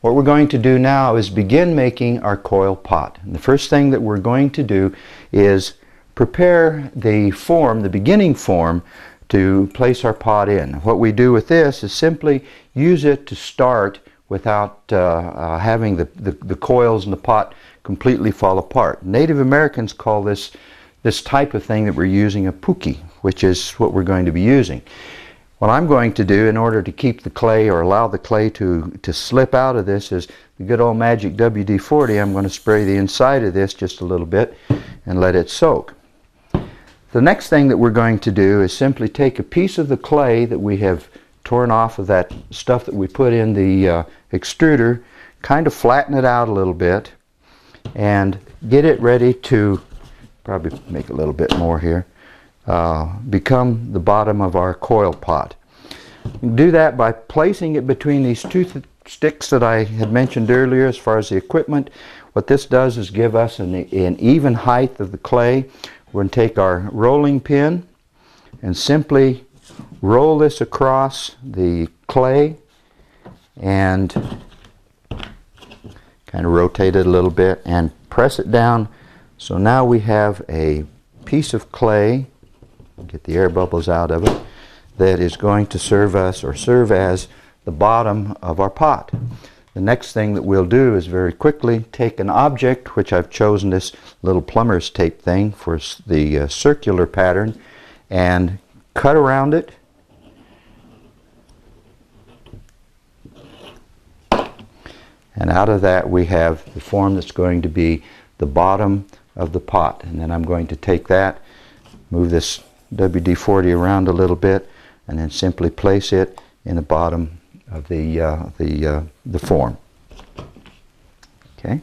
What we're going to do now is begin making our coil pot. And the first thing that we're going to do is prepare the form, the beginning form, to place our pot in. What we do with this is simply use it to start without having the coils in the pot completely fall apart. Native Americans call this type of thing that we're using a puki, which is what we're going to be using. What I'm going to do in order to keep the clay, or allow the clay to slip out of this, is the good old magic WD-40. I'm going to spray the inside of this just a little bit and let it soak. The next thing that we're going to do is simply take a piece of the clay that we have torn off of that stuff that we put in the extruder, kind of flatten it out a little bit, and get it ready to, probably make a little bit more here, become the bottom of our coil pot. You do that by placing it between these two sticks that I had mentioned earlier as far as the equipment. What this does is give us an even height of the clay. We're going to take our rolling pin and simply roll this across the clay and kind of rotate it a little bit and press it down. So now we have a piece of clay, get the air bubbles out of it, that is going to serve us, or serve as, the bottom of our pot. The next thing that we'll do is very quickly take an object, which I've chosen this little plumber's tape thing for the circular pattern, and cut around it. And out of that we have the form that's going to be the bottom of the pot. And then I'm going to take that, move this WD-40 around a little bit, and then simply place it in the bottom of the form. Okay.